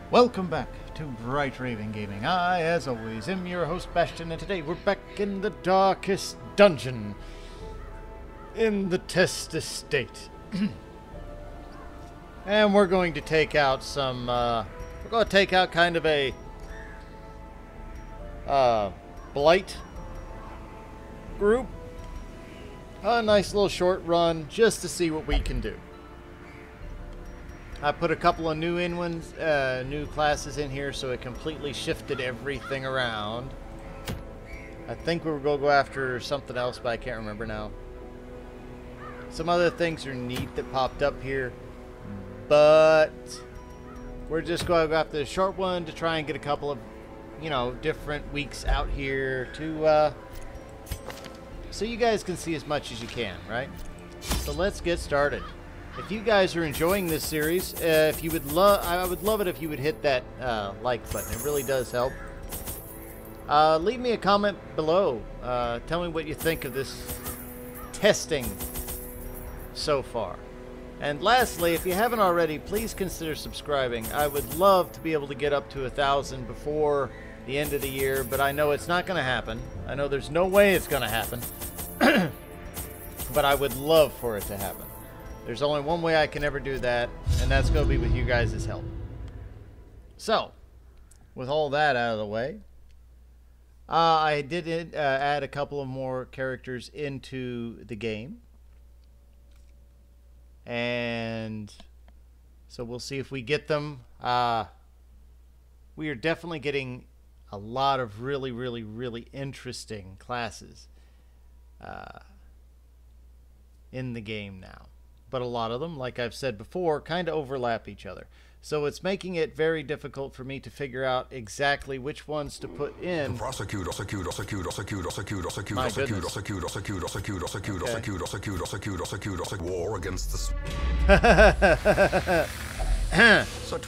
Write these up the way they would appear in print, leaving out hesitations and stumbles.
Welcome back to Bright Raven Gaming. I, as always, am your host Bastion, and today we're back in the darkest dungeon in the Test Estate. And we're going to take out some, we're going to take out kind of a, blight group. A nice little short run, just to see what we can do. I put a couple of new classes in here, so it completely shifted everything around. I think we were going to go after something else, but I can't remember now. Some other things are neat that popped up here, but we're just going to go after the short one to try and get a couple of, you know, different weeks out here to, so you guys can see as much as you can, right? So let's get started. If you guys are enjoying this series, if you would I would love it if you would hit that like button. It really does help. Leave me a comment below. Tell me what you think of this testing so far. And lastly, if you haven't already, please consider subscribing. I would love to be able to get up to 1,000 before the end of the year, but I know it's not going to happen. I know there's no way it's going to happen. But I would love for it to happen. There's only one way I can ever do that, and that's going to be with you guys' help. So, with all that out of the way, I did add a couple of more characters into the game. And so we'll see if we get them. We are definitely getting a lot of really interesting classes in the game now. But a lot of them, like I've said before, kind of overlap each other. So it's making it very difficult for me to figure out exactly which ones to put in. My goodness. War against the such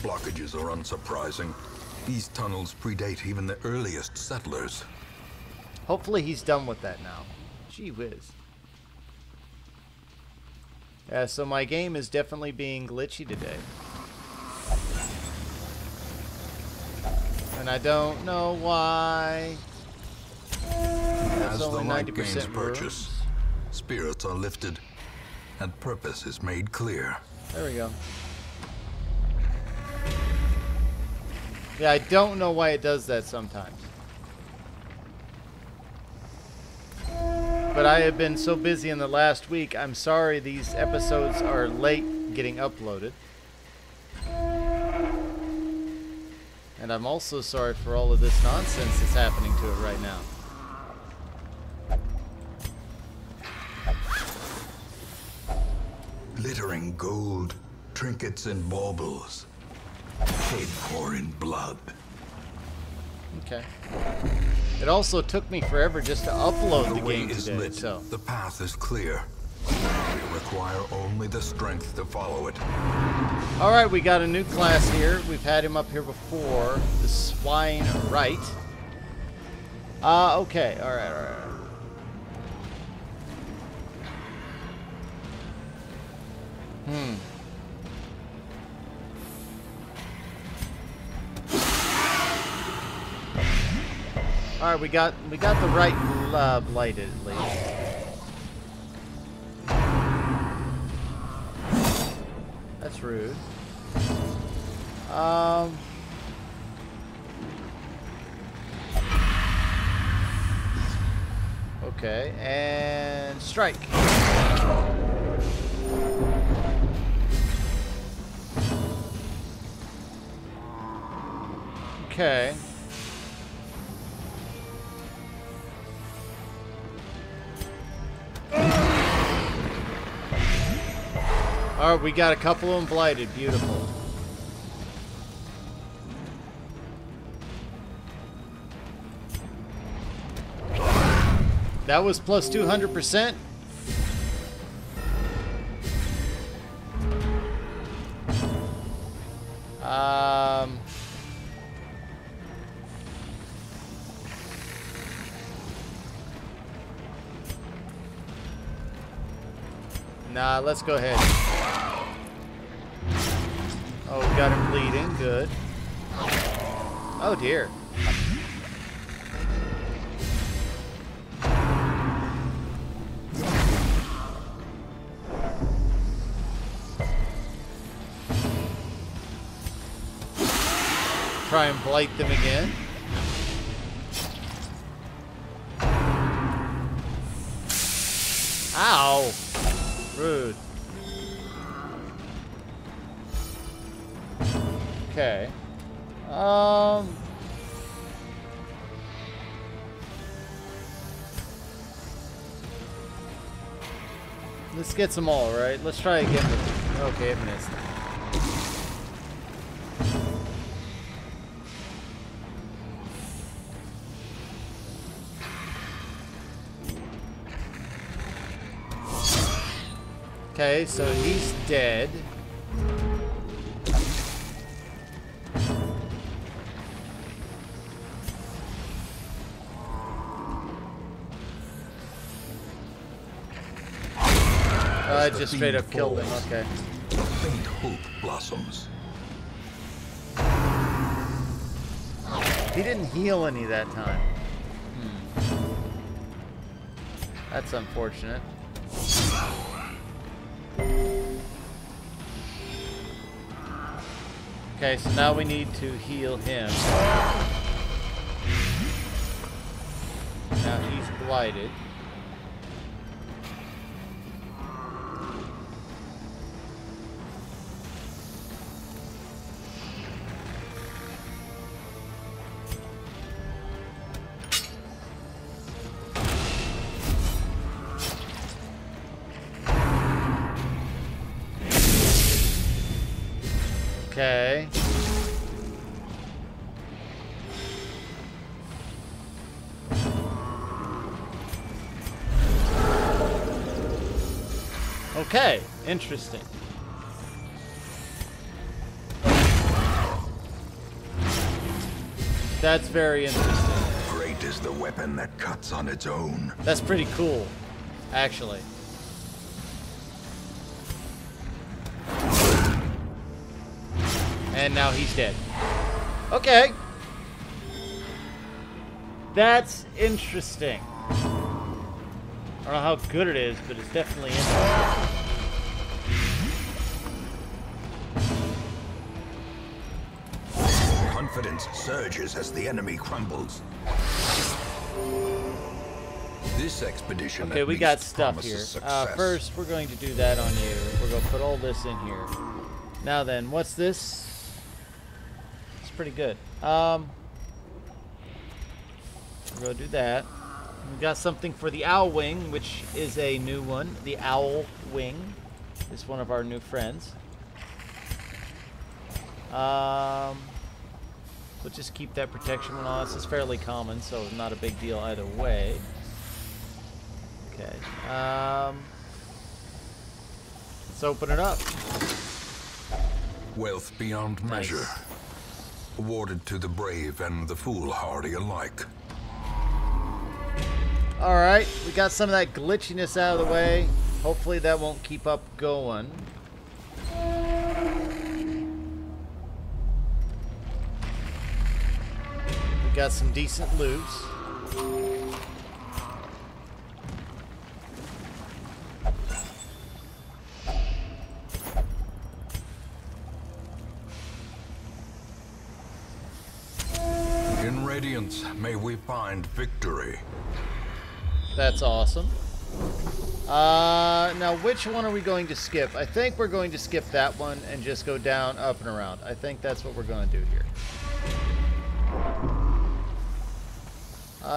blockages are unsurprising. These tunnels predate even the earliest settlers. Hopefully he's done with that now. Gee whiz. Yeah, so my game is definitely being glitchy today. And I don't know why. As the light gains purchase, spirits are lifted, and purpose is made clear. There we go. Yeah, I don't know why it does that sometimes. But I have been so busy in the last week, I'm sorry these episodes are late getting uploaded. And I'm also sorry for all of this nonsense that's happening to it right now. Glittering gold, trinkets and baubles, paid for in blood. Okay. It also took me forever just to upload the game today, lit. so. The path is clear. We require only the strength to follow it. Alright, we got a new class here. We've had him up here before. The Swine Right. Okay. Alright. Alright, we got the right blighted at least. That's rude. Okay, and strike. Okay. Alright, we got a couple of them blighted. Beautiful. That was plus 200%. Nah, let's go ahead. Oh, we got him bleeding. Good. Oh, dear. Try and blight them again. Ow! Rude. Okay. This gets them all, right? Let's try again with... Okay, it missed. Okay, so he's dead. I just straight up killed him, okay. A faint hope blossoms. He didn't heal any that time. That's unfortunate. Okay, so now we need to heal him. Now he's blighted. Okay. Okay, interesting. That's very interesting. Great is the weapon that cuts on its own. That's pretty cool, actually. And now he's dead. Okay. That's interesting. I don't know how good it is, but it's definitely interesting. Confidence surges as the enemy crumbles. This expedition. Okay, we got stuff here. First, we're going to do that on you. We're going to put all this in here. Now then, what's this? It's pretty good. We're going to do that. We got something for the Owl Wing, which is a new one. The Owl Wing is one of our new friends. We'll just keep that protection one on us. It's fairly common, so not a big deal either way. Okay. Let's open it up. Wealth beyond measure. Awarded to the brave and the foolhardy alike. Alright, we got some of that glitchiness out of the way. Hopefully that won't keep up going. We got some decent loot. In Radiance, may we find victory. That's awesome. Now which one are we going to skip? I think we're going to skip that one and just go down, up, and around. I think that's what we're going to do here.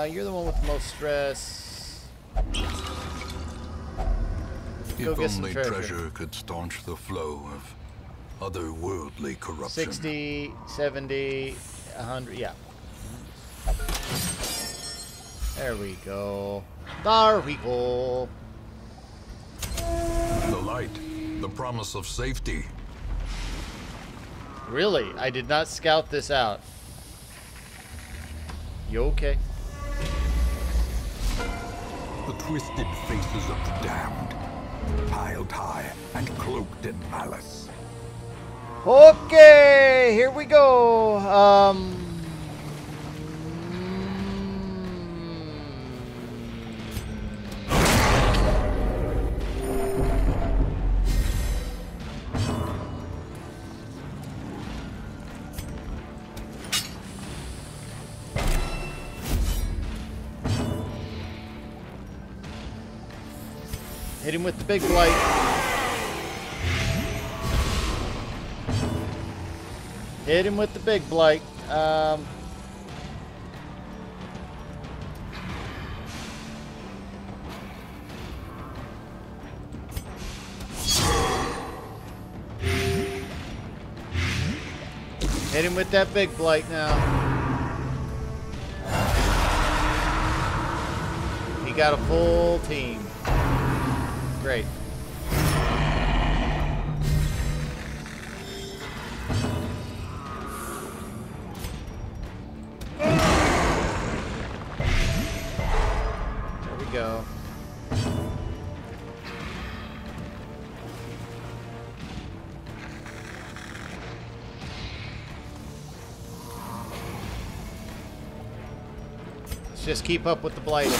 You're the one with the most stress. Go If get some only treasure could staunch the flow of otherworldly corruption. 60, 70, 100, yeah. There we go. There we go. The light, the promise of safety. Really? I did not scout this out. You okay? The twisted faces of the damned, piled high and cloaked in malice. Okay, here we go. Hit him with the big blight. Hit him with the big blight. Hit him with that big blight now. He got a full team. Great. There we go. Let's just keep up with the blighting.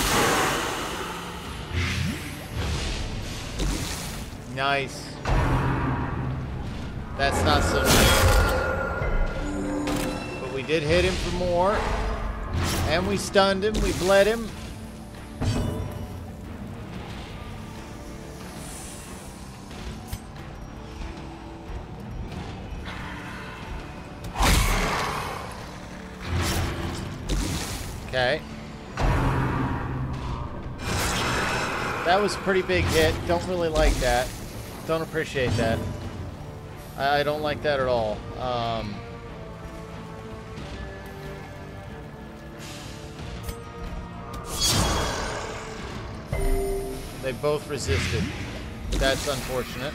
Nice. That's not so nice. But we did hit him for more. And we stunned him. We bled him. Okay. That was a pretty big hit. Don't really like that. Don't appreciate that. I don't like that at all. They both resisted. That's unfortunate.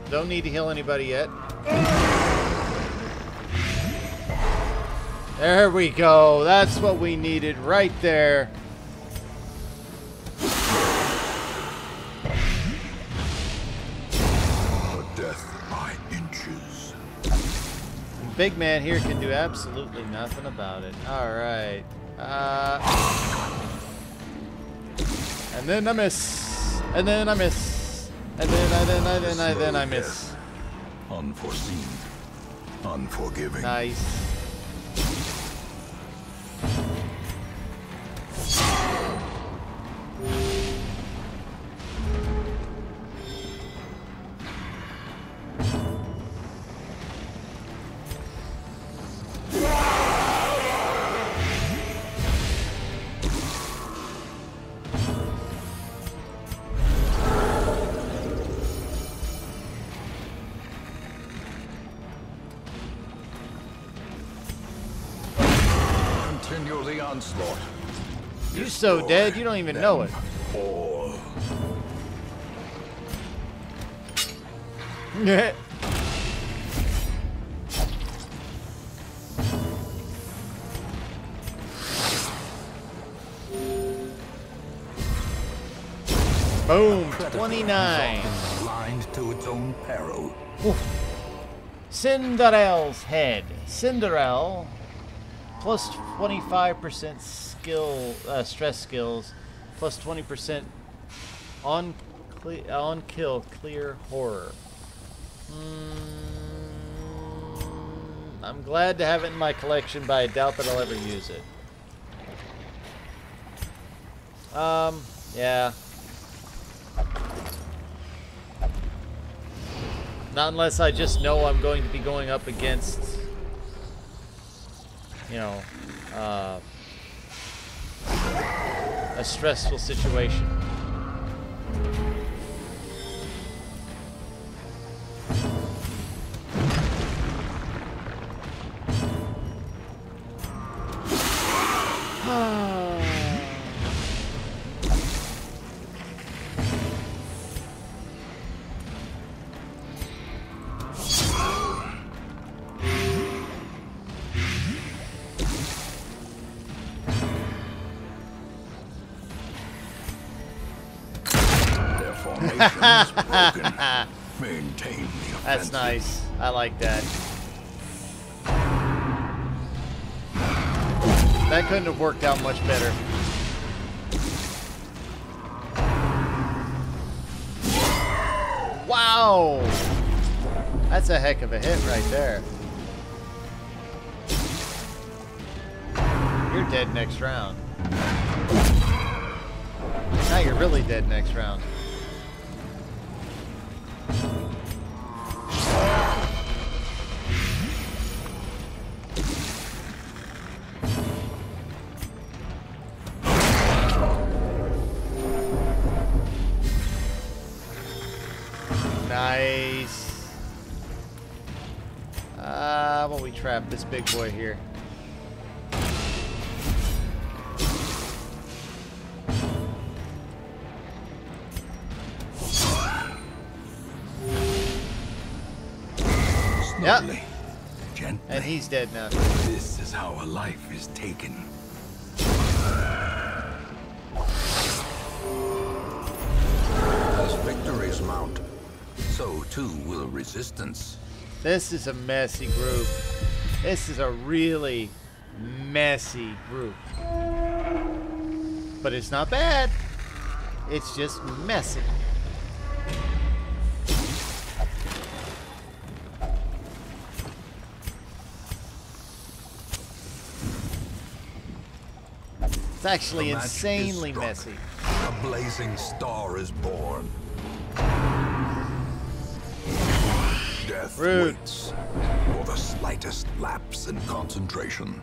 Don't need to heal anybody yet. There we go. That's what we needed right there. Death by inches. Big man here can do absolutely nothing about it. All right. And then I miss. And then I miss. And then I miss. Unforeseen. Unforgiving. Nice. Continue the onslaught. You're so dead, you don't even know it. All. Boom, 29. Blind to its own peril. Cinderelle's head. Cinderelle, plus 25% skill, stress skills, plus 20% on kill clear horror. I'm glad to have it in my collection, but I doubt that I'll ever use it. Yeah. Not unless I just know I'm going to be going up against, you know, a stressful situation. formation is broken. Maintain the offensive. That's nice. I like that. That couldn't have worked out much better. Wow! That's a heck of a hit right there. You're dead next round. Now you're really dead next round. Nice. How about we trap this big boy here? Slowly, yep. Gently. And he's dead now. This is how a life is taken. As victories mount, so too will resistance. This is a messy group. This is a really messy group. But it's not bad. It's just messy. It's actually insanely messy. A blazing star is born. Death Rude. waits for the slightest lapse in concentration.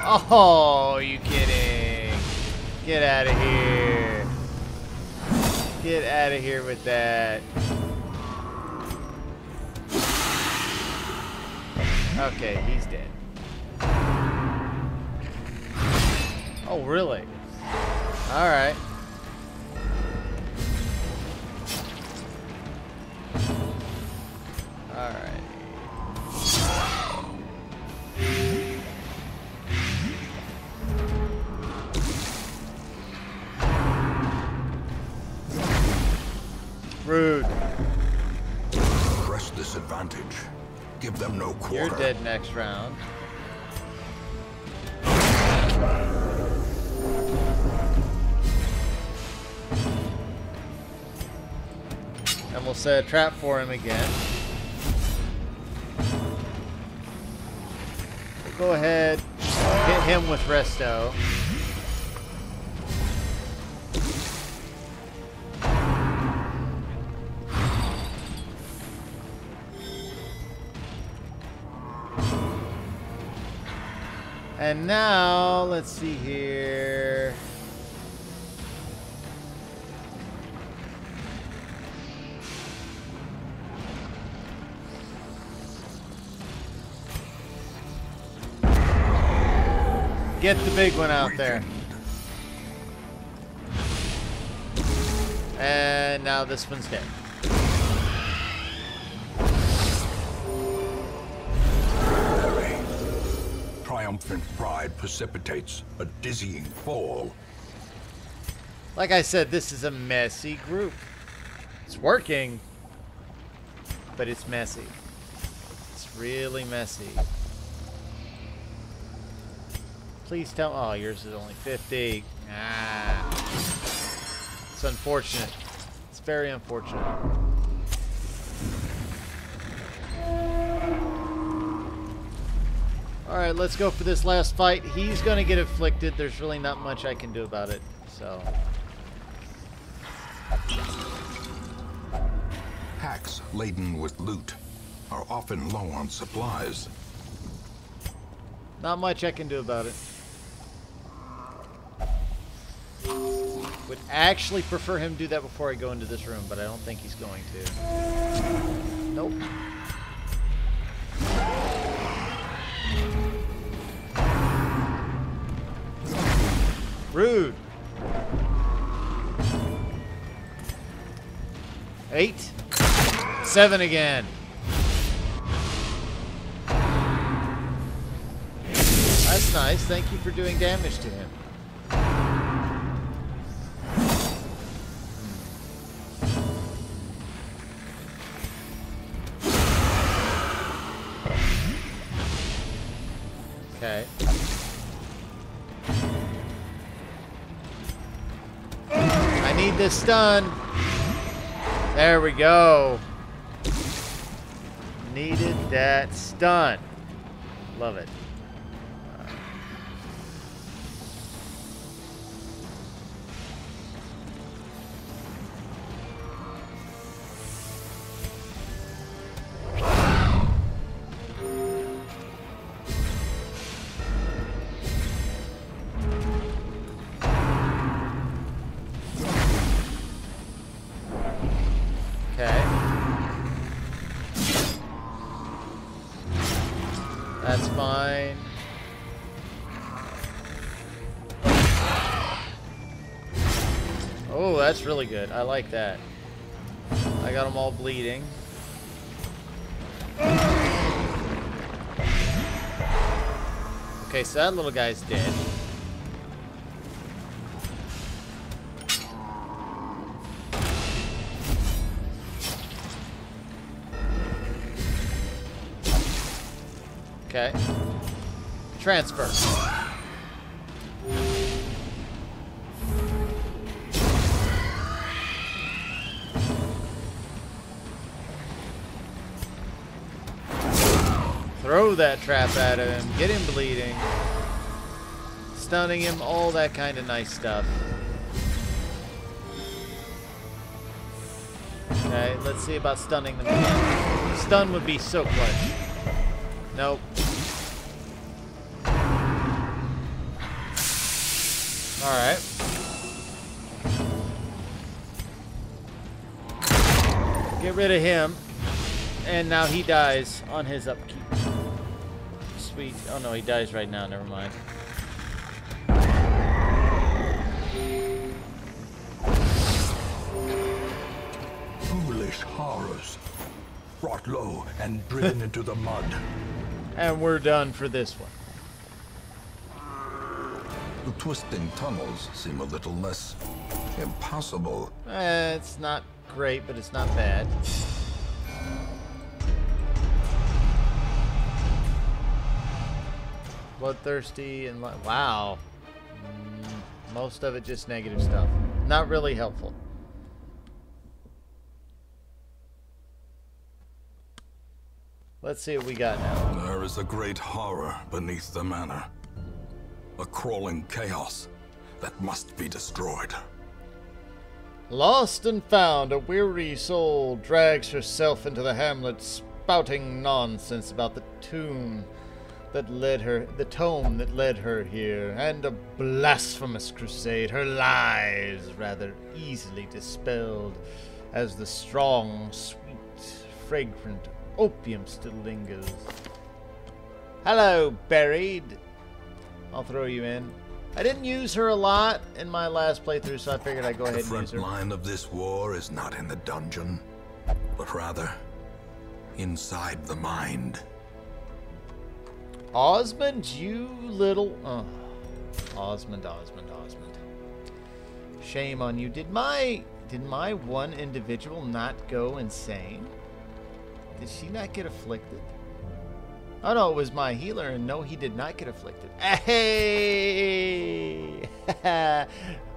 Oh, you kidding? Get out of here. Get out of here with that. Okay, he's dead. Oh, really? All right. All right. Rude. Press this advantage. Give them no quarter. You're dead next round. And we'll set a trap for him again. We'll go ahead, hit him with Resto. And now, let's see here. Get the big one out there. And now this one's dead. Triumphant pride precipitates a dizzying fall. Like I said, this is a messy group. It's working, but it's messy. It's really messy. Please tell. Oh, yours is only 50. Ah. It's unfortunate. It's very unfortunate. Alright, let's go for this last fight. He's going to get afflicted. There's really not much I can do about it. So. Hacks laden with loot are often low on supplies. Not much I can do about it. Would actually prefer him do that before I go into this room, but I don't think he's going to. Nope. Rude. 8. 7 again. That's nice. Thank you for doing damage to him. Okay. I need this stun. There we go. Needed that stun. Love it. That's fine. Oh, that's really good. I like that. I got them all bleeding. Okay, so that little guy's dead. Okay. Transfer. Throw that trap at him. Get him bleeding. Stunning him. All that kind of nice stuff. Okay, let's see about stunning them again. Stun would be so clutch. Nope. Alright. Get rid of him. And now he dies on his upkeep. Sweet. Oh no, he dies right now. Never mind. Foolish horrors. Brought low and driven into the mud. And we're done for this one. The twisting tunnels seem a little less impossible. It's not great, but it's not bad. Bloodthirsty and wow. Most of it just negative stuff. Not really helpful. Let's see what we got now. There is a great horror beneath the manor. A crawling chaos that must be destroyed. Lost and found, a weary soul drags herself into the hamlet, spouting nonsense about the tomb that led her, the tome that led her here, and a blasphemous crusade. Her lies rather easily dispelled, as the strong, sweet, fragrant opium still lingers. Hello, Buried. I'll throw you in. I didn't use her a lot in my last playthrough, so I figured I'd go ahead and use her. The front line of this war is not in the dungeon, but rather inside the mind. Osmond, you little... Osmond. Shame on you. Did my one individual not go insane? Did she not get afflicted? Oh no, it was my healer, and no, he did not get afflicted. Hey!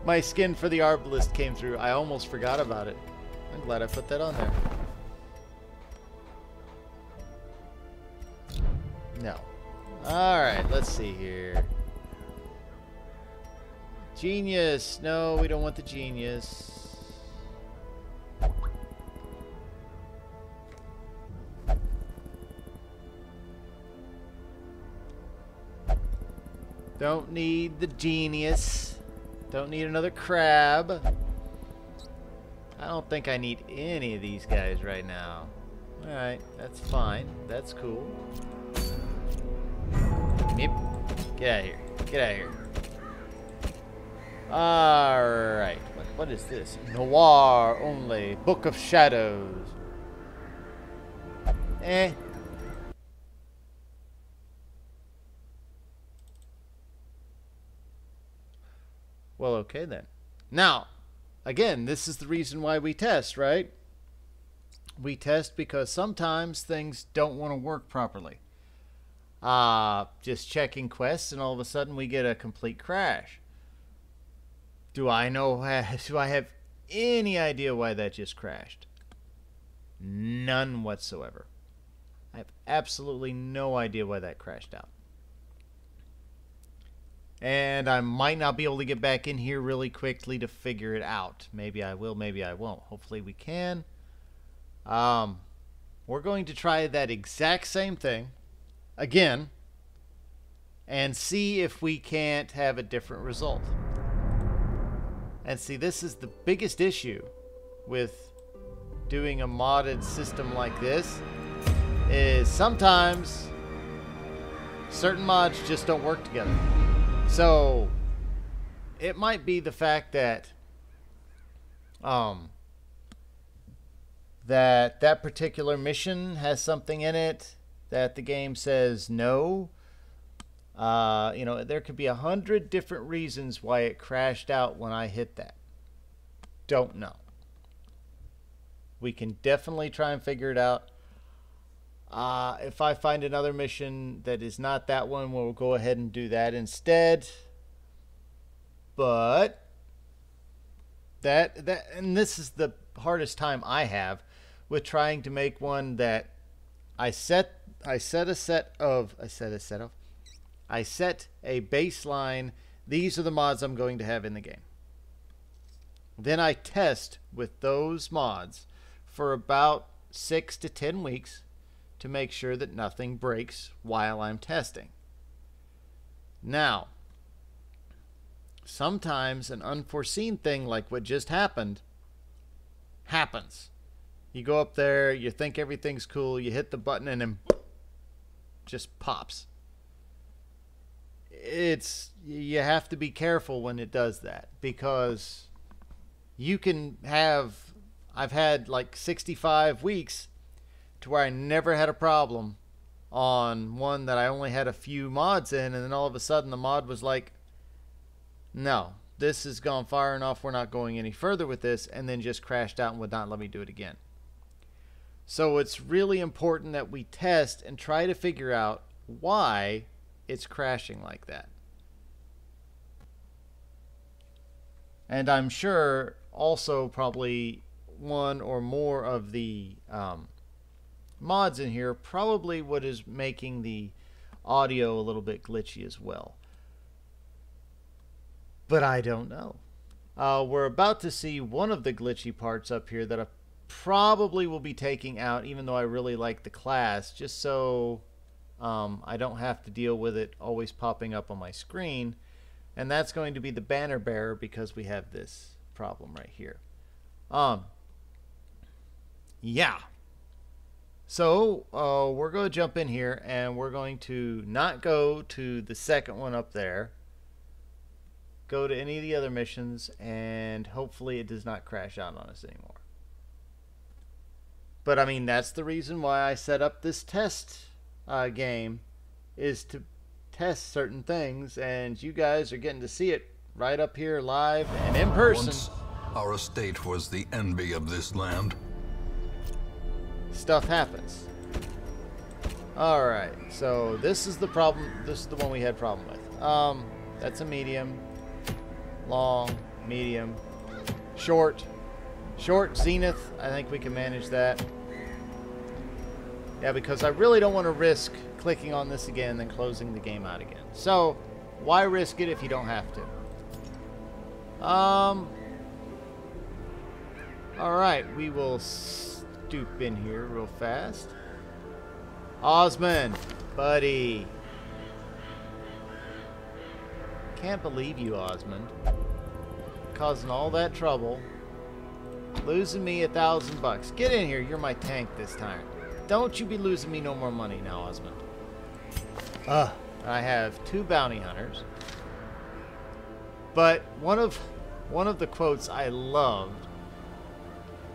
My skin for the Arbalist came through. I almost forgot about it. I'm glad I put that on there. No. Alright, let's see here. Genius. No, we don't want the genius. Don't need the genius. Don't need another crab. I don't think I need any of these guys right now. Alright, that's fine. That's cool. Yep. Get out of here. Get out of here. Alright. What is this? Noir only. Book of Shadows. Eh. Well, okay then. Now, again, this is the reason why we test, right? We test because sometimes things don't want to work properly. just checking quests, and all of a sudden we get a complete crash. Do I have any idea why that just crashed? None whatsoever. I have absolutely no idea why that crashed out. And I might not be able to get back in here really quickly to figure it out. Maybe I will, maybe I won't. Hopefully we can. We're going to try that exact same thing again and see if we can't have a different result. And see, this is the biggest issue with doing a modded system like this, is sometimes certain mods just don't work together. So it might be the fact that that particular mission has something in it that the game says no. You know, there could be 100 different reasons why it crashed out when I hit that. Don't know. We can definitely try and figure it out. If I find another mission that is not that one, we'll go ahead and do that instead. But and this is the hardest time I have with trying to make one that I set a baseline. These are the mods I'm going to have in the game. Then I test with those mods for about 6 to 10 weeks to make sure that nothing breaks while I'm testing. Now, sometimes an unforeseen thing like what just happened happens. You go up there, you think everything's cool, you hit the button, and then just pops. You have to be careful when it does that, because you can have, I've had like 65 weeks to where I never had a problem on one that I only had a few mods in, and then all of a sudden the mod was like, no, this has gone far enough, we're not going any further with this, and then just crashed out and would not let me do it again. So it's really important that we test and try to figure out why it's crashing like that. And I'm sure also probably one or more of the mods in here probably what is making the audio a little bit glitchy as well. But I don't know. We're about to see one of the glitchy parts up here that I probably will be taking out, even though I really like the class, just so I don't have to deal with it always popping up on my screen. And that's going to be the banner bearer, because we have this problem right here. Yeah. So we're going to jump in here, and we're going to not go to the second one up there. Go to any of the other missions, and hopefully it does not crash out on us anymore. But I mean, that's the reason why I set up this test game, is to test certain things, and you guys are getting to see it right up here live and in person. Once our estate was the envy of this land. Stuff happens. Alright, so this is the problem. This is the one we had problem with. That's a medium, long, medium, short, zenith. I think we can manage that. Yeah, because I really don't want to risk clicking on this again and then closing the game out again. So, why risk it if you don't have to? Alright, we will stoop in here real fast. Osmond, buddy. Can't believe you, Osmond. Causing all that trouble. Losing me $1,000. Get in here, you're my tank this time. Don't you be losing me no more money now, Osmond. I have 2 bounty hunters. But one of the quotes I loved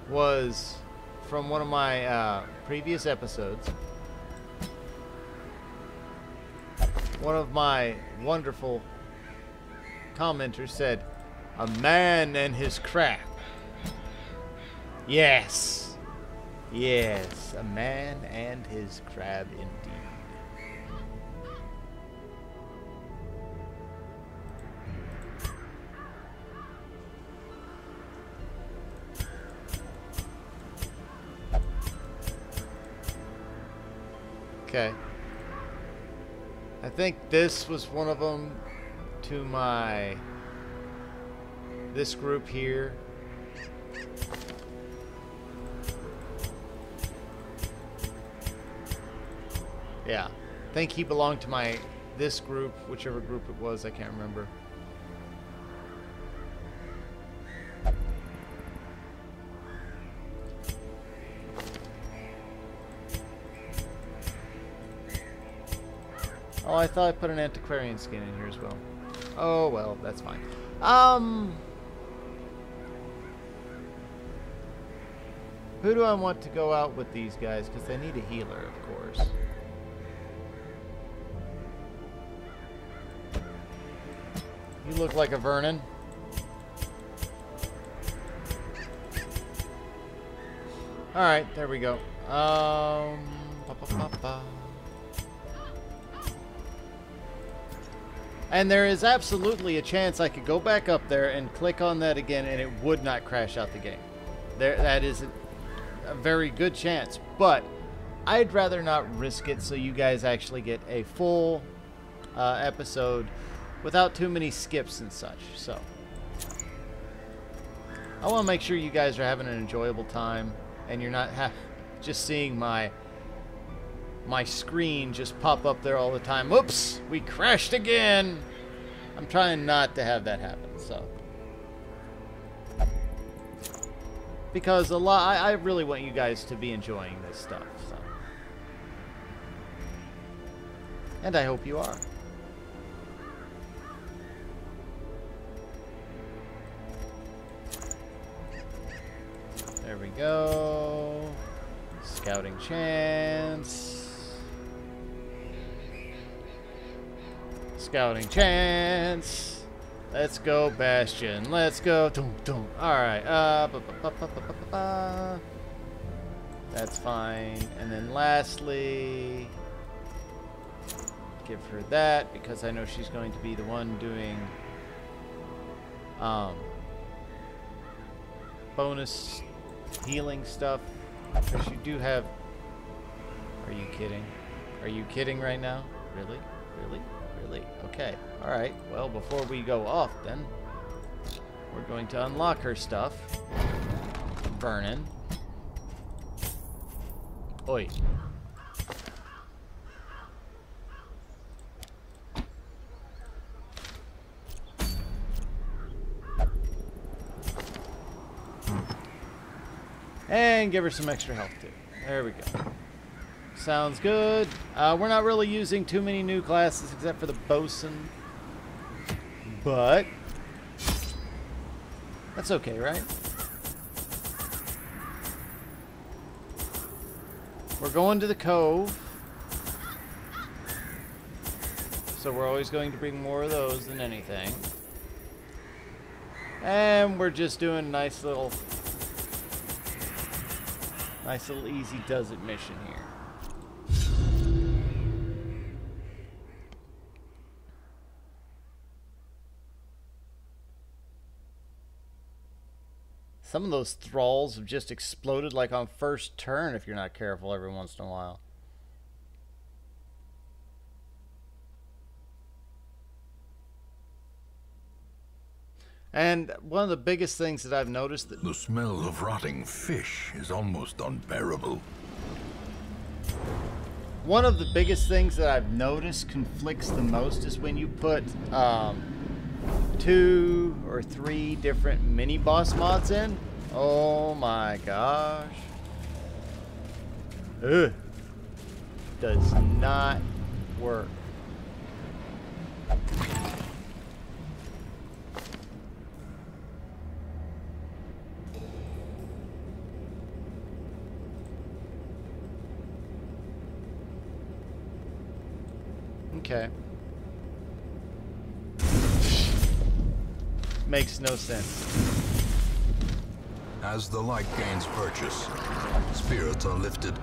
was from one of my previous episodes. One of my wonderful commenters said, "A man and his crap." Yes. Yes, a man and his crab indeed. Okay. I think this was one of them to my... this group here. Yeah. I think he belonged to my... this group, whichever group it was, I can't remember. Oh, I thought I put an antiquarian skin in here as well. Oh, well, that's fine. Who do I want to go out with these guys? Because they need a healer, of course. You look like a Vernon. Alright, there we go. And there is absolutely a chance I could go back up there and click on that again and it would not crash out the game. That is a very good chance. But I'd rather not risk it so you guys actually get a full episode without too many skips and such. So I want to make sure you guys are having an enjoyable time and you're not just seeing my screen just pop up there all the time. Oops, we crashed again. I'm trying not to have that happen, so. Because I really want you guys to be enjoying this stuff, so. And I hope you are. There we go. Scouting chance. Scouting chance. Let's go, Bastion. Let's go. Dum, dum. All right. That's fine. And then lastly, give her that because I know she's going to be the one doing bonus healing stuff. Because you do have... Are you kidding? Are you kidding right now? Really? Really? Really? Okay. Alright. Well, before we go off, then, we're going to unlock her stuff. Vernon. Oi. And give her some extra health, too. There we go. Sounds good. We're not really using too many new classes except for the bosun. But that's okay, right? We're going to the cove. So we're always going to bring more of those than anything. And we're just doing a nice little easy does it mission here. Some of those thralls have just exploded like on first turn if you're not careful every once in a while. And one of the biggest things that I've noticed that the smell of rotting fish is almost unbearable. One of the biggest things that I've noticed conflicts the most is when you put 2 or 3 different mini boss mods in. Oh my gosh. Ugh. Does not work. Okay. Makes no sense. As the light gains purchase, spirits are lifted.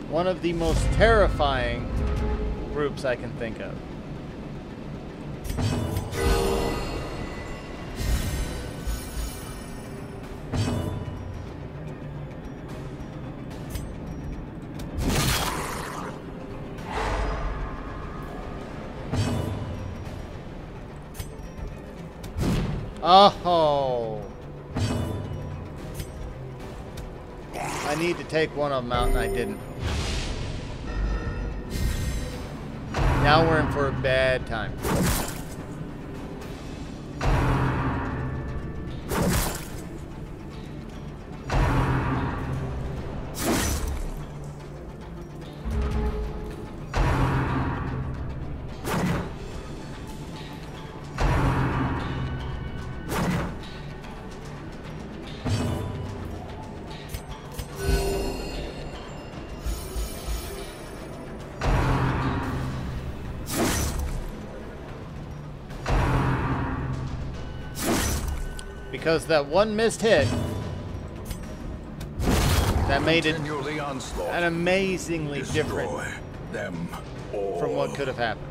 One of the most terrifying groups I can think of. Oh. I need to take one of them out, and I didn't. Now we're in for a bad time. Because that one missed hit, that made it an amazingly different from what could have happened.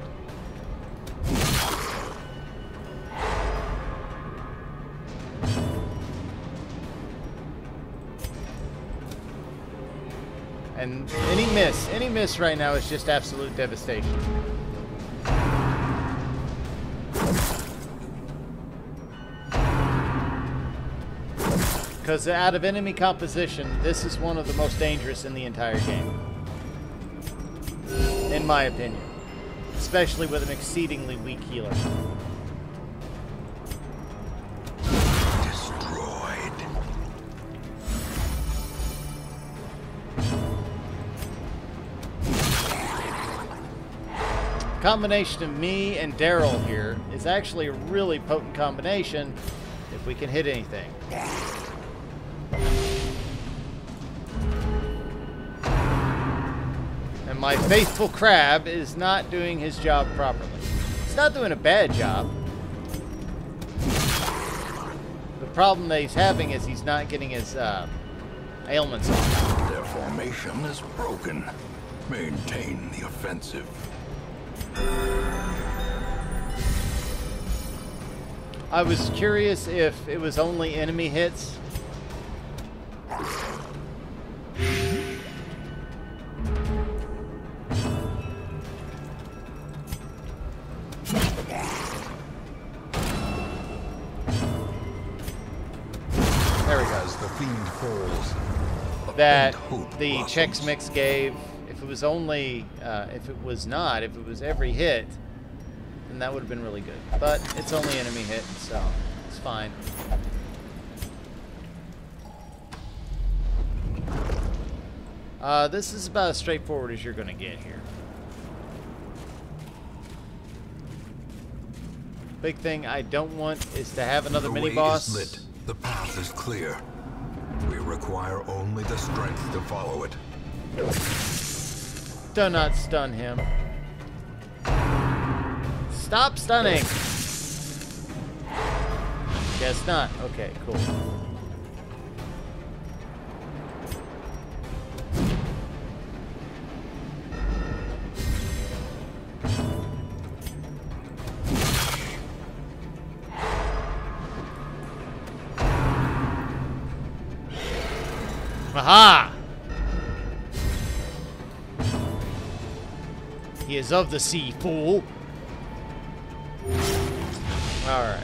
And any miss right now is just absolute devastation. Because out of enemy composition, this is one of the most dangerous in the entire game. In my opinion. Especially with an exceedingly weak healer. Destroyed. Combination of me and Daryl here is actually a really potent combination if we can hit anything. And my faithful crab is not doing his job properly. He's not doing a bad job. The problem that he's having is he's not getting his ailments off. Their formation is broken. Maintain the offensive. I was curious if it was only enemy hits. That the Chex Mix gave. If it was only, if it was every hit, then that would have been really good. But it's only enemy hit, so it's fine. This is about as straightforward as you're going to get here. Big thing I don't want is to have another mini boss. The way is lit. The path is clear. We require only the strength to follow it. Do not stun him. Stop stunning! Guess not. Okay, cool. Aha! He is of the sea, fool. Alright.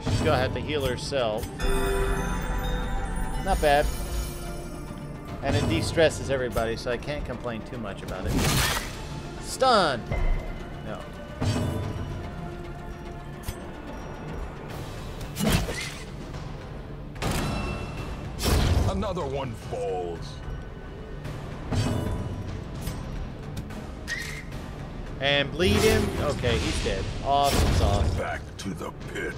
She's gonna have to heal herself. Not bad. And it de-stresses everybody, so I can't complain too much about it. Stun! No. Another one falls. And bleed him? Okay, he's dead. Awesome sauce. Back to the pit.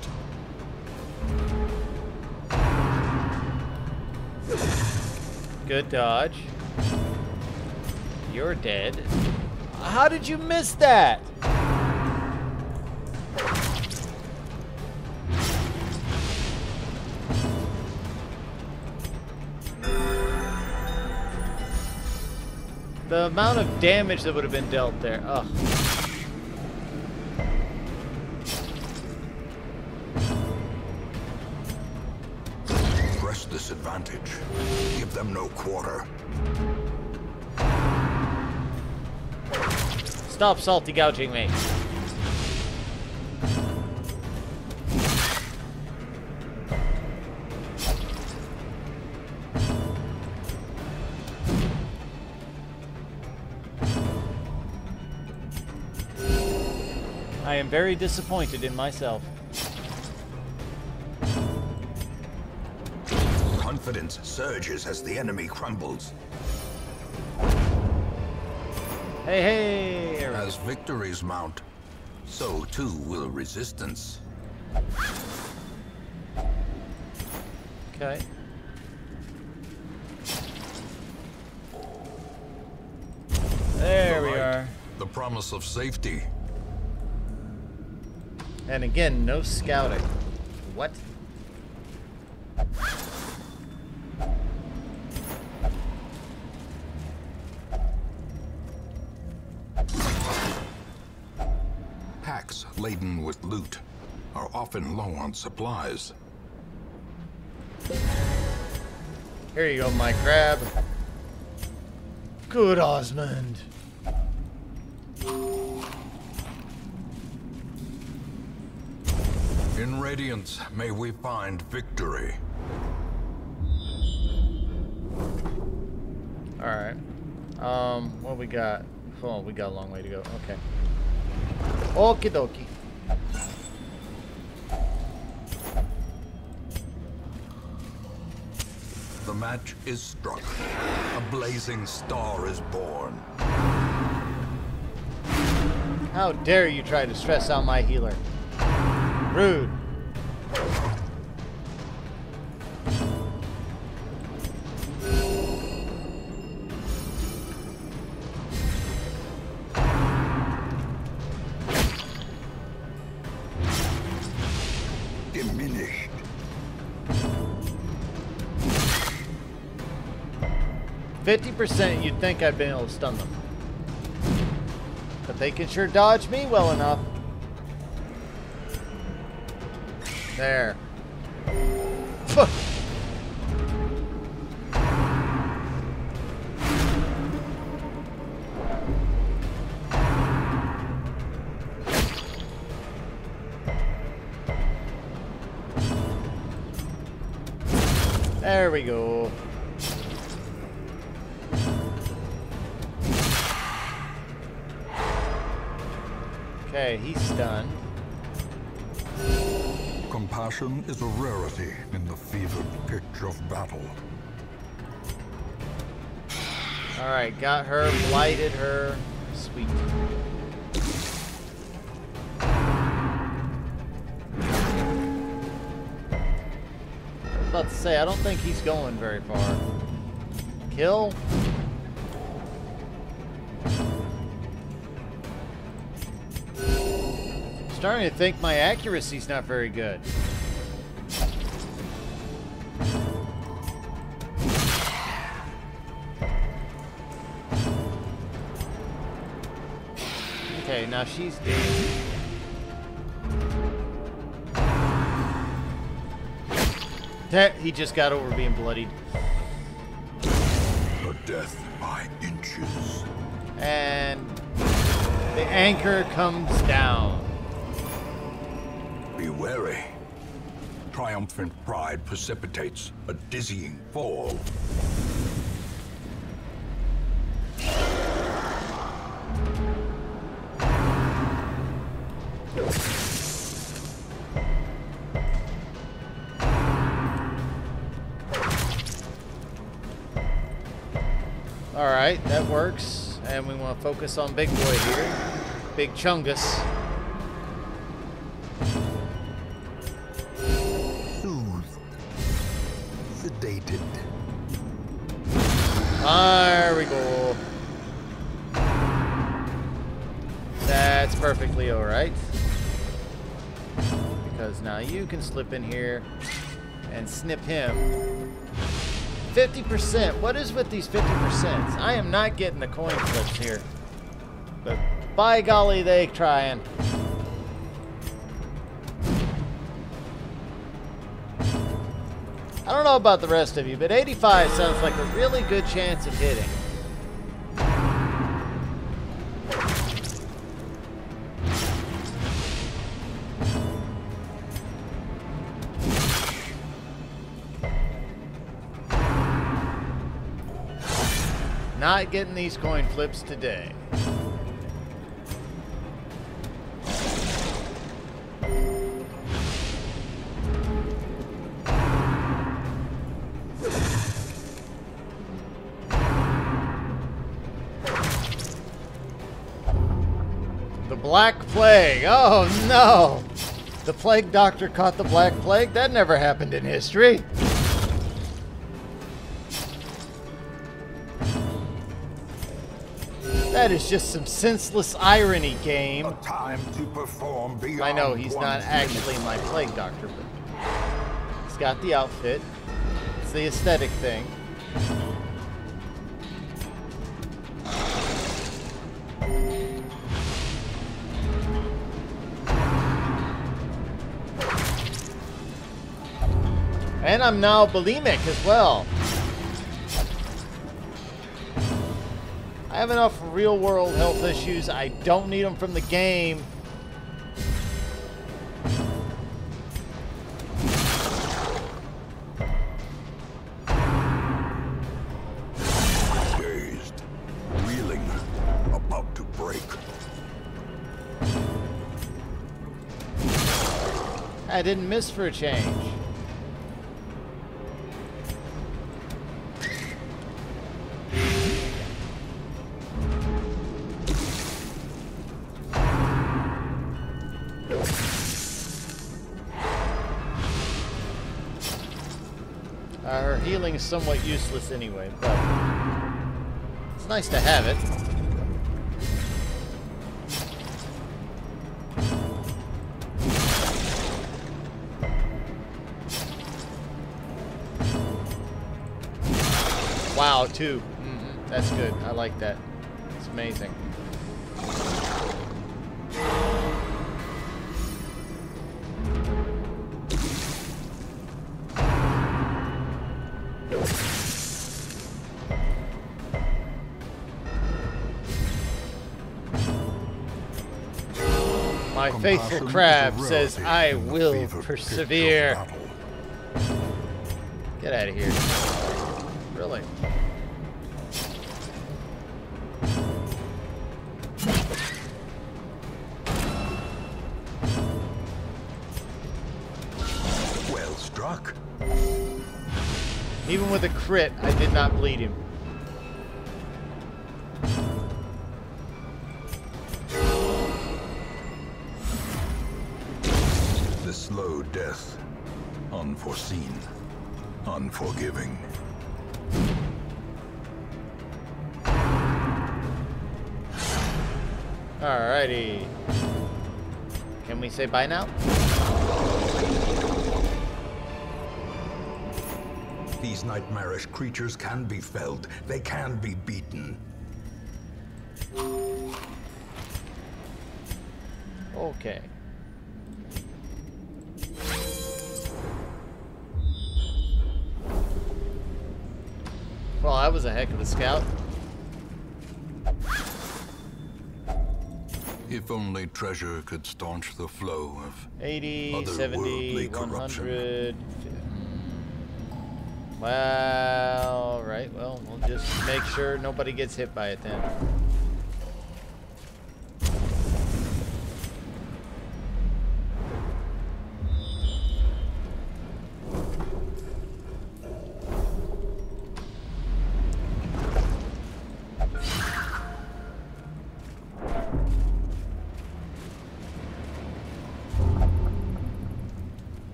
Good dodge. You're dead. How did you miss that? The amount of damage that would have been dealt there. Ugh. Press this advantage. Give them no quarter. Stop salty gouging me. I am very disappointed in myself. Confidence surges as the enemy crumbles. Hey, hey! As victories mount, so too will resistance. Okay. There we are. The promise of safety. And again, no scouting. What? Packs laden with loot are often low on supplies. Here you go, my crab. Good Osmond. In Radiance, may we find victory. Alright. What we got? Oh, we got a long way to go. Okay. Okie dokie. The match is struck. A blazing star is born. How dare you try to stress out my healer? Rude. Diminished. 50% you'd think I'd been able to stun them. But they can sure dodge me well enough. There. There we go. Okay, he's stunned. Compassion is a rarity in the fevered pitch of battle. Alright, got her, blighted her. Sweet. I was about to say, I don't think he's going very far. Kill? Starting to think my accuracy's not very good. Okay, now she's dead. He just got over being bloodied. A death by inches. And the anchor comes down. Be wary. Triumphant pride precipitates a dizzying fall. Alright, that works. And we want to focus on Big Boy here. Big Chungus. Sedated. There we go. That's perfectly alright. Because now you can slip in here and snip him. 50%. What is with these 50%? I am not getting the coin flips here. But by golly, they trying. I don't know about the rest of you, but 85 sounds like a really good chance of hitting. Not getting these coin flips today. The Black Plague. Oh no! The Plague Doctor caught the Black Plague? That never happened in history. That is just some senseless irony, game. A time to perform beyond I know he's not actually my Plague Doctor, but he's got the outfit. It's the aesthetic thing. And I'm now bulimic as well. I have enough real-world health issues. I don't need them from the game. Dazed, reeling, about to break. I didn't miss for a change. Her healing is somewhat useless anyway, but it's nice to have it. Wow, 2. That's good. I like that. It's amazing. My faithful crab says, I will persevere. Get out of here. Really? Well struck. Even with a crit, I did not bleed him. The slow death. Unforeseen. Unforgiving. Alrighty. Can we say bye now? These nightmarish creatures can be felled. They can be beaten. Okay. Well, that was a heck of a scout. If only treasure could staunch the flow of 80, 70, otherworldly corruption. 100. Well, right. Well, we'll just make sure nobody gets hit by it then.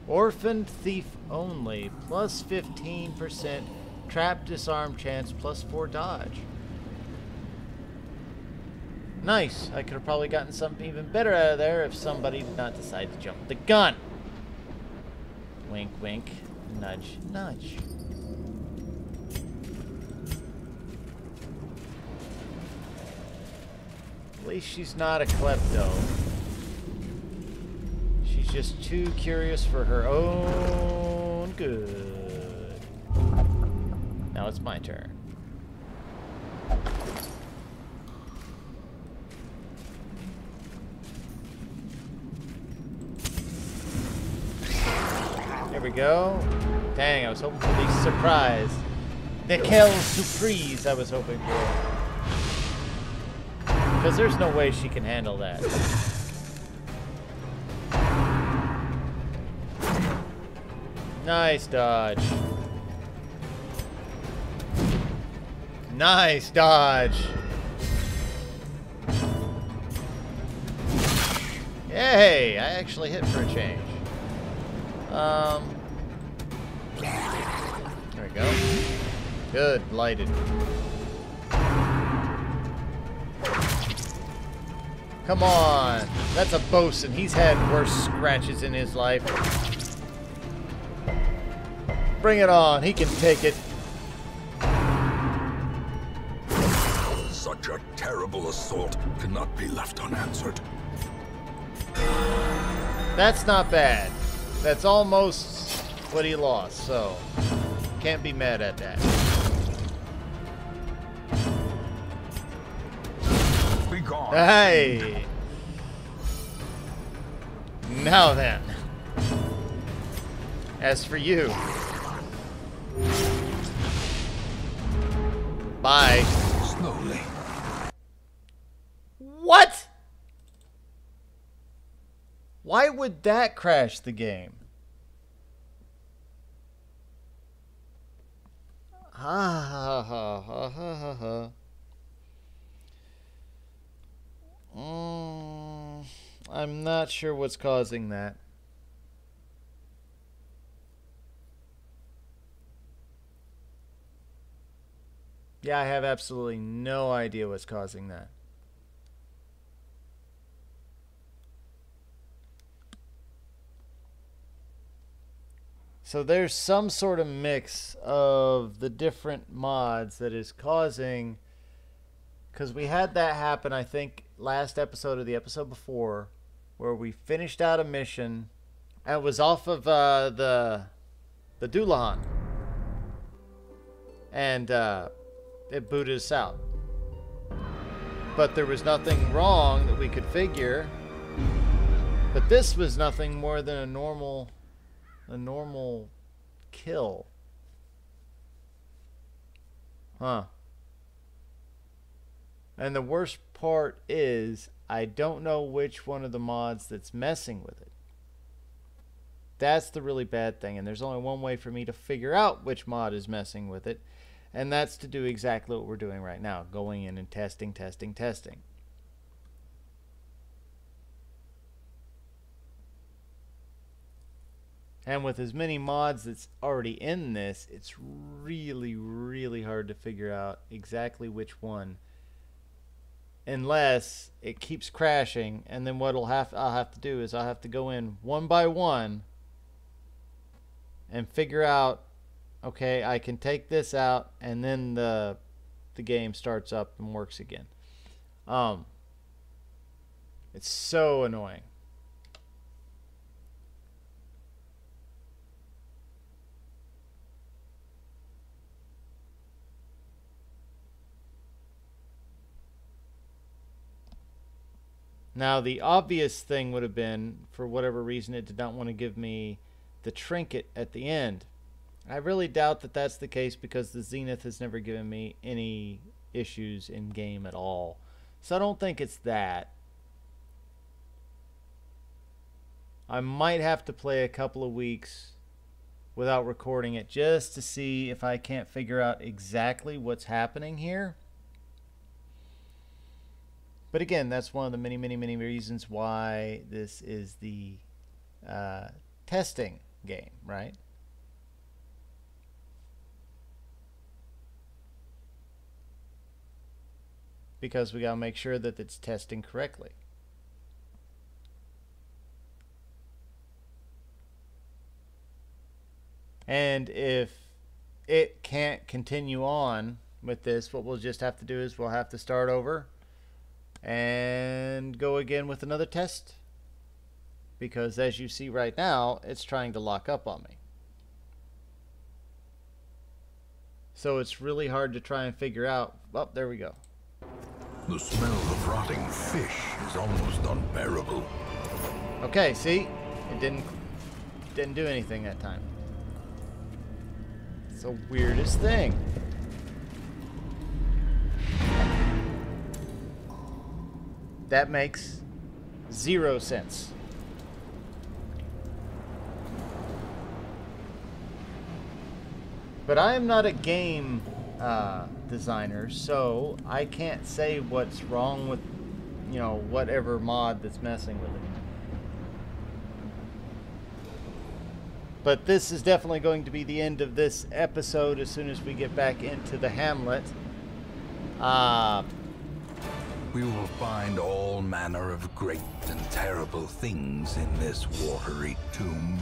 Orphan Thief only, plus 15%, trap disarm chance, plus 4 dodge. Nice. I could have probably gotten something even better out of there if somebody did not decide to jump the gun. Wink, wink. Nudge, nudge. At least she's not a klepto. just too curious for her own good. Now it's my turn. There we go. Dang, I was hoping for the surprise. The kill surprise I was hoping for. Because there's no way she can handle that. Nice dodge. Nice dodge. Yay! I actually hit for a change. There we go. Good, lighted. Come on. That's a bosun. He's had worse scratches in his life. Bring it on. He can take it. Such a terrible assault cannot be left unanswered. That's not bad. That's almost what he lost, so can't be mad at that. Be gone. Hey! Now then. As for you. Bye. Slowly. What? Why would that crash the game? Ha ha ha ha ha ha ha. I'm not sure what's causing that. Yeah, I have absolutely no idea what's causing that. So there's some sort of mix of the different mods that is causing, because we had that happen, I think, last episode or the episode before, where we finished out a mission, and it was off of the Dullahan, and it booted us out. But there was nothing wrong that we could figure. But this was nothing more than a normal kill. Huh. And the worst part is, I don't know which one of the mods that's messing with it. That's the really bad thing, and there's only one way for me to figure out which mod is messing with it, and that's to do exactly what we're doing right now, going in and testing. And with as many mods that's already in this, it's really, really hard to figure out exactly which one. Unless it keeps crashing, and then what I'll have to do is I'll have to go in one by one and figure out, okay, I can take this out, and then the game starts up and works again. It's so annoying. Now, the obvious thing would have been, for whatever reason, it did not want to give me the trinket at the end. I really doubt that that's the case, because the Zenith has never given me any issues in game at all. So I don't think it's that. I might have to play a couple of weeks without recording it just to see if I can't figure out exactly what's happening here. But again, that's one of the many, many, many reasons why this is the testing game, right? Because we gotta make sure that it's testing correctly. And if it can't continue on with this, what we'll just have to do is we'll have to start over and go again with another test, because as you see right now, it's trying to lock up on me. So it's really hard to try and figure out. Oh, there we go. The smell of rotting fish is almost unbearable. Okay, see? It didn't do anything that time. It's the weirdest thing. That makes 0 sense. But I am not a game designer, so I can't say what's wrong with, you know, whatever mod that's messing with it. But this is definitely going to be the end of this episode as soon as we get back into the hamlet. We will find all manner of great and terrible things in this watery tomb.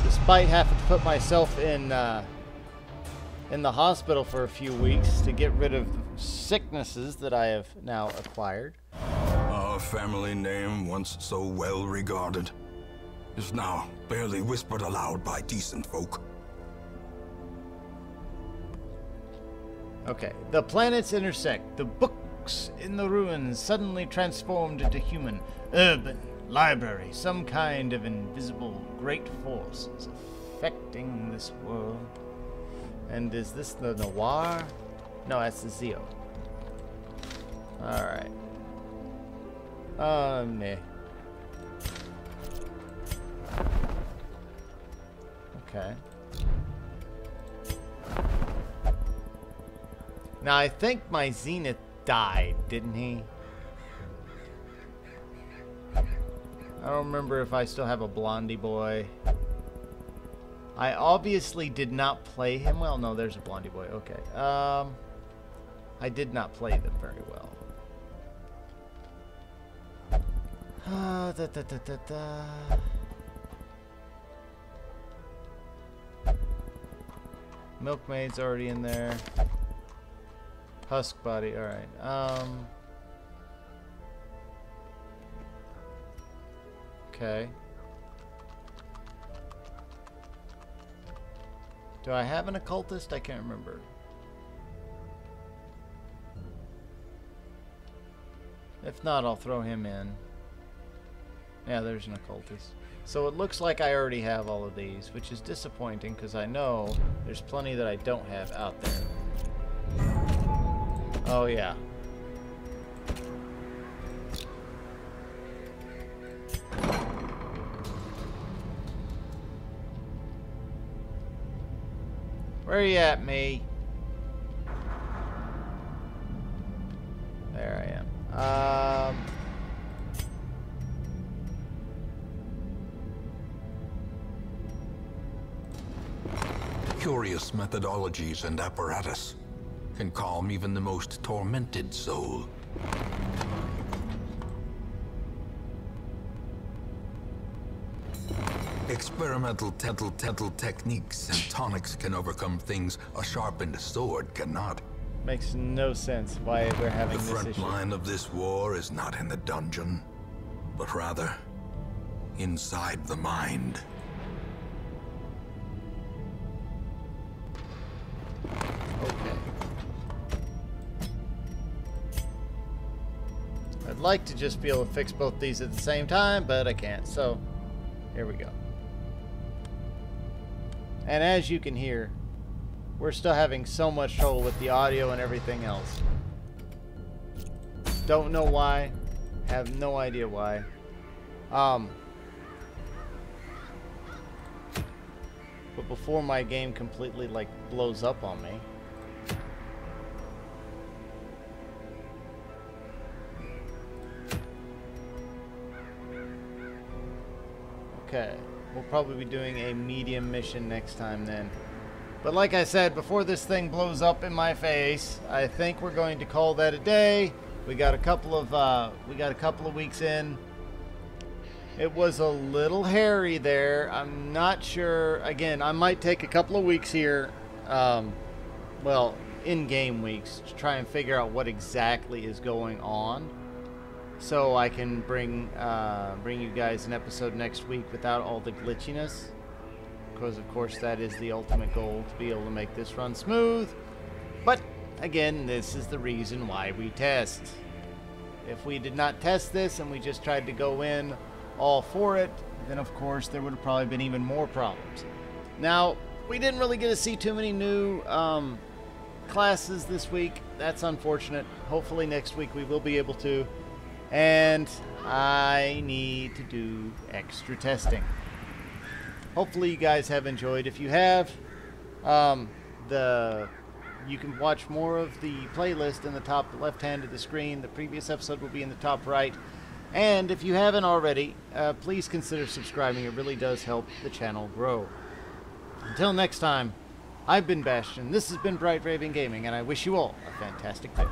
Despite having to put myself in the hospital for a few weeks to get rid of sicknesses that I have now acquired. Our family name, once so well regarded, is now barely whispered aloud by decent folk. Okay, the planets intersect. The books in the ruins suddenly transformed into human. Urban library. Some kind of invisible great force is affecting this world. And is this the Noir? No, that's the Zeo. Alright. Meh. Okay. Now, I think my Zenith died, didn't he? I don't remember if I still have a Blondie boy. I obviously did not play him well. No, there's a Blondie boy. Okay. I did not play them very well. Milkmaid's already in there. Husk body, alright. Okay. Do I have an occultist? I can't remember. If not, I'll throw him in. Yeah, there's an occultist. So it looks like I already have all of these, which is disappointing because I know there's plenty that I don't have out there. Oh, yeah. Where are you at, me? There I am. Curious methodologies and apparatus can calm even the most tormented soul. Experimental techniques and tonics can overcome things a sharpened sword cannot. Makes no sense why we're having The this front issue. line of this war is not in the dungeon, but rather inside the mind. Okay. I'd like to just be able to fix both these at the same time, but I can't. So, here we go. And as you can hear, we're still having so much trouble with the audio and everything else. Don't know why. Have no idea why. But before my game completely like blows up on me. Okay. We'll probably be doing a medium mission next time then. But like I said, before this thing blows up in my face, I think we're going to call that a day. We got a couple of weeks in. It was a little hairy there. I'm not sure. Again, I might take a couple of weeks here, well, in-game weeks, to try and figure out what exactly is going on. so I can bring you guys an episode next week without all the glitchiness. Because of course that is the ultimate goal, to be able to make this run smooth. But again, this is the reason why we test. If we did not test this and we just tried to go in all for it, then of course there would have probably been even more problems. Now, we didn't really get to see too many new classes this week. That's unfortunate. Hopefully next week we will be able to. And I need to do extra testing. Hopefully you guys have enjoyed. If you have, you can watch more of the playlist in the top left hand of the screen. The previous episode will be in the top right. And if you haven't already, please consider subscribing. It really does help the channel grow. Until next time, I've been Bastion, this has been Bright Raven Gaming, and I wish you all a fantastic day.